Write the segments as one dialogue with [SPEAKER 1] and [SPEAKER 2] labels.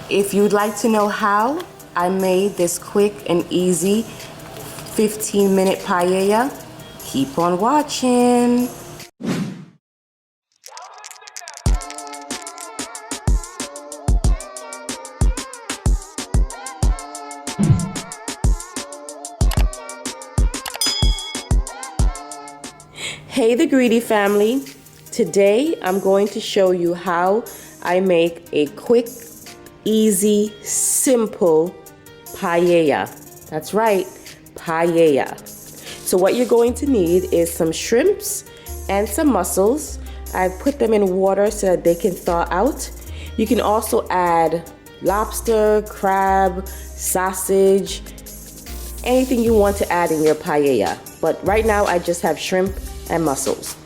[SPEAKER 1] If you'd like to know how I made this quick and easy 15-minute paella, keep on watching. Hey the Greedy family, today I'm going to show you how I make a quick, easy, simple paella. That's right, paella. So what you're going to need is some shrimps and some mussels. I've put them in water so that they can thaw out. You can also add lobster, crab, sausage, anything you want to add in your paella. But right now I just have shrimp and mussels.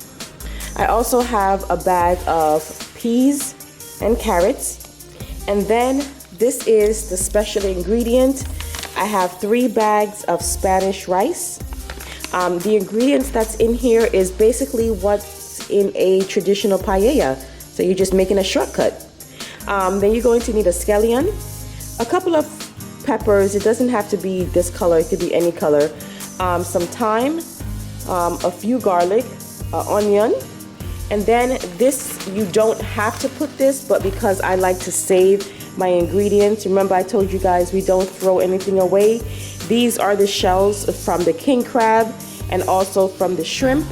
[SPEAKER 1] I also have a bag of peas and carrots, and then this is the special ingredient. I have 3 bags of Spanish rice. The ingredients that's in here is basically what's in a traditional paella, so you're just making a shortcut. Then you're going to need a scallion, a couple of peppers. It doesn't have to be this color, it could be any color. Some thyme, a few garlic, onion, and then this, you don't have to put this, but because I like to save my ingredients, remember I told you guys we don't throw anything away. These are the shells from the king crab and also from the shrimp.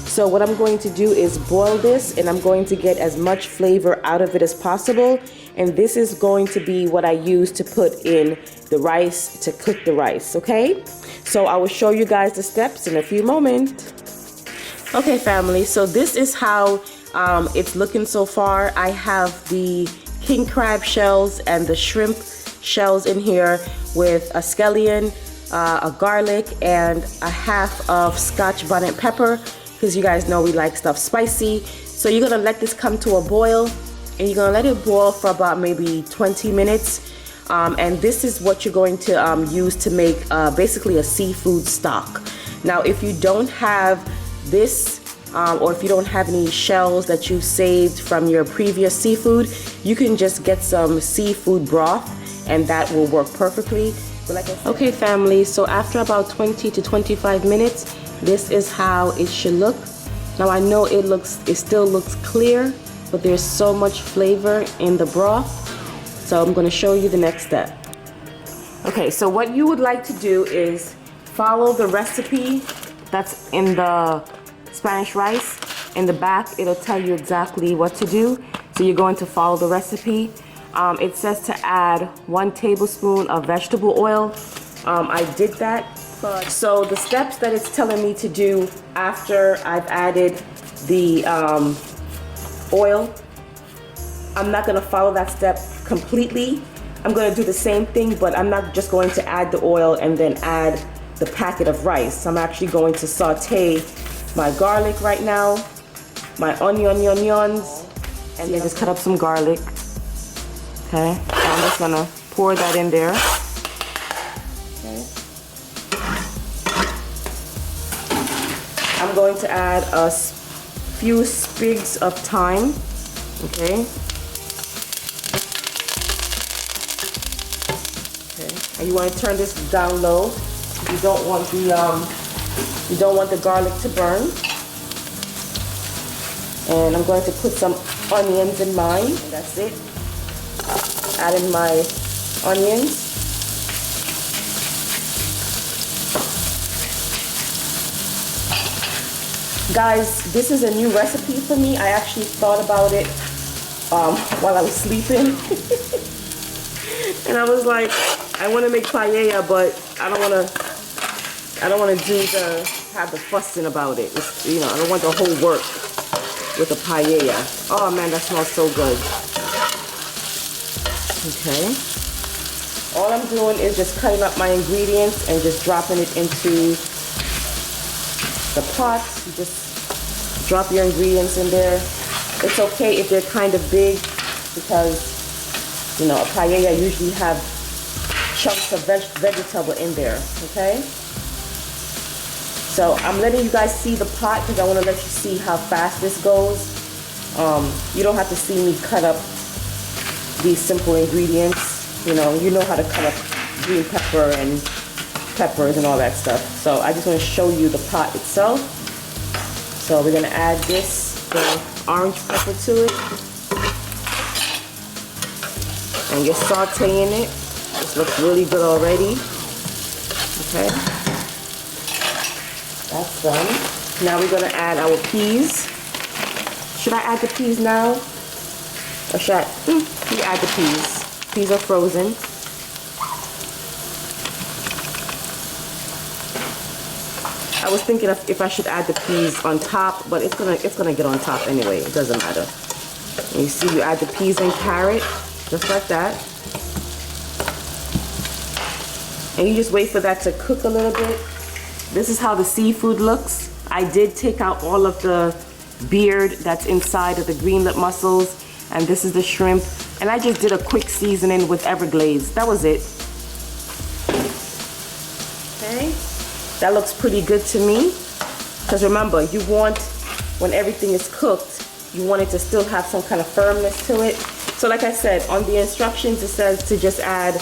[SPEAKER 1] So what I'm going to do is boil this, and I'm going to get as much flavor out of it as possible, and this is going to be what I use to put in the rice to cook the rice, okay? So I will show you guys the steps in a few moments. Okay family, so this is how it's looking so far. I have the king crab shells and the shrimp shells in here with a scallion, a garlic, and a half of Scotch bonnet pepper, because you guys know we like stuff spicy. So you're gonna let this come to a boil, and you're gonna let it boil for about maybe 20 minutes. And this is what you're going to use to make basically a seafood stock. Now if you don't have this, or if you don't have any shells that you saved from your previous seafood, you can just get some seafood broth, and that will work perfectly. Okay family, so after about 20 to 25 minutes, this is how it should look. Now I know it still looks clear, but there's so much flavor in the broth. So I'm going to show you the next step. Okay, so what you would like to do is follow the recipe that's in the Spanish rice. In the back, it'll tell you exactly what to do. So you're going to follow the recipe. It says to add 1 tablespoon of vegetable oil. I did that. So the steps that it's telling me to do after I've added the oil, I'm not going to follow that step completely. I'm going to do the same thing, but I'm not just going to add the oil and then add the packet of rice. I'm actually going to saute my garlic right now, my onions, and then just cut up some garlic. Okay, I'm just gonna pour that in there. Okay. I'm going to add a few sprigs of thyme. Okay. Okay. And you want to turn this down low. You don't want the garlic to burn. And I'm going to put some onions in mine. And that's it. Add in my onions. Guys, this is a new recipe for me. I actually thought about it while I was sleeping. And I was like, I want to make paella, but I don't want to have the fussing about it. It's, you know, I don't want the whole work with a paella. Oh man, that smells so good. Okay. All I'm doing is just cutting up my ingredients and just dropping it into the pot. You just drop your ingredients in there. It's okay if they're kind of big, because, you know, a paella usually have chunks of vegetable in there, okay? So I'm letting you guys see the pot because I want to let you see how fast this goes. You don't have to see me cut up these simple ingredients. you know how to cut up green pepper and peppers and all that stuff. So I just want to show you the pot itself. So we're gonna add the orange pepper to it. And you're sauteing it. This looks really good already. Okay. That's done. Now we're gonna add our peas. Should I add the peas now? Or should I? We add the peas. Peas are frozen. I was thinking of if I should add the peas on top, but it's gonna get on top anyway. It doesn't matter. And you see, you add the peas and carrot, just like that. And you just wait for that to cook a little bit. This is how the seafood looks. I did take out all of the beard that's inside of the green lip mussels, and this is the shrimp. And I just did a quick seasoning with Everglaze. That was it. Okay. That looks pretty good to me. Because remember, you want, when everything is cooked, you want it to still have some kind of firmness to it. So like I said, on the instructions it says to just add,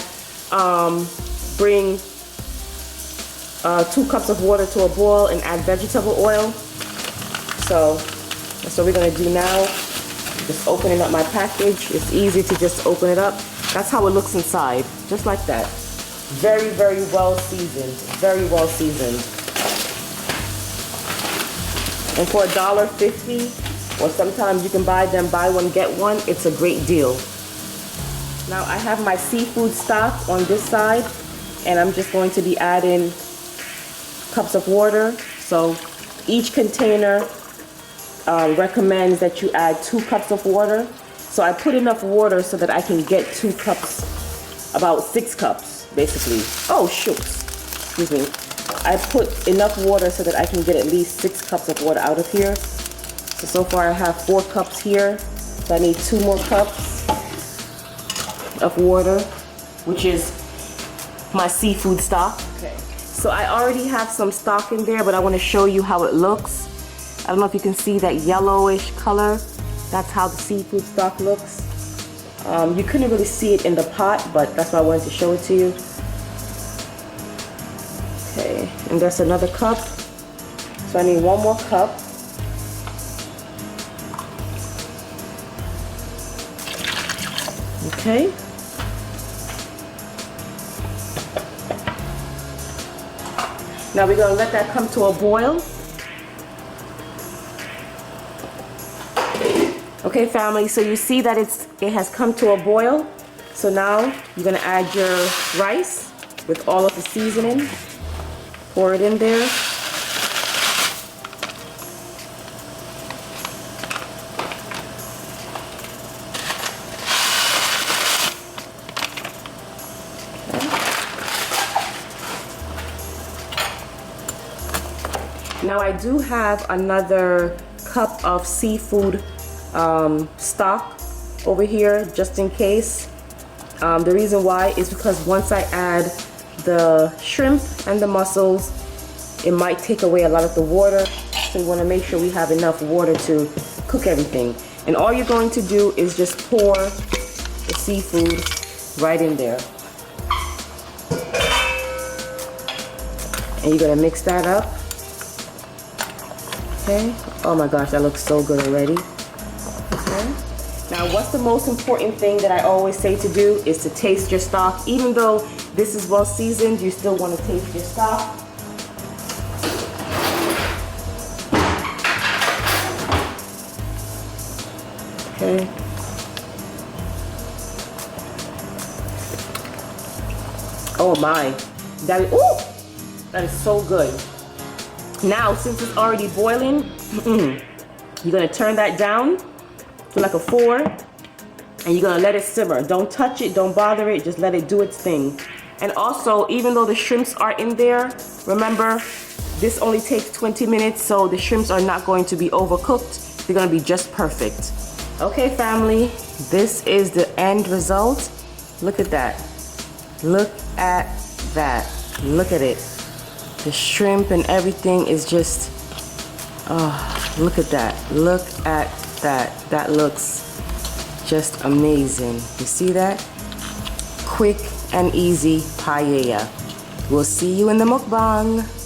[SPEAKER 1] bring 2 cups of water to a boil and add vegetable oil. So that's what we're gonna do now. Just opening up my package. It's easy to just open it up. That's how it looks inside, just like that. Very, very well seasoned. Very well seasoned. And for $1.50, or sometimes you can buy them buy one get one, it's a great deal. Now I have my seafood stock on this side, and I'm just going to be adding cups of water. So each container recommends that you add 2 cups of water. So I put enough water so that I can get 2 cups, about 6 cups. Basically, oh shoot, excuse me. I put enough water so that I can get at least 6 cups of water out of here. So far I have 4 cups here. So I need 2 more cups of water, which is my seafood stock. Okay. So I already have some stock in there, but I want to show you how it looks. I don't know if you can see that yellowish color. That's how the seafood stock looks. You couldn't really see it in the pot, but that's why I wanted to show it to you. Okay, and that's another cup. So I need 1 more cup. Okay. Now we're gonna let that come to a boil. Okay, family, so you see that it has come to a boil. So now you're gonna add your rice with all of the seasoning. Pour it in there. Okay. Now I do have another cup of seafood stock over here, just in case. The reason why is because once I add the shrimp and the mussels, it might take away a lot of the water. So we want to make sure we have enough water to cook everything. And all you're going to do is just pour the seafood right in there. And you're going to mix that up. Okay. Oh my gosh, that looks so good already. Okay. Now, what's the most important thing that I always say to do is to taste your stock. Even though this is well seasoned, you still want to taste your stock. Okay. Oh my, that is so good. Now, since it's already boiling, you're gonna turn that down to like a 4, and you're gonna let it simmer. Don't touch it, don't bother it, just let it do its thing. And also, even though the shrimps are in there, remember, this only takes 20 minutes, so the shrimps are not going to be overcooked. They're gonna be just perfect. Okay, family, this is the end result. Look at that. Look at that. Look at it. The shrimp and everything is just, oh, look at that. Look at that. That looks just amazing. You see that? quick and easy paella. We'll see you in the mukbang.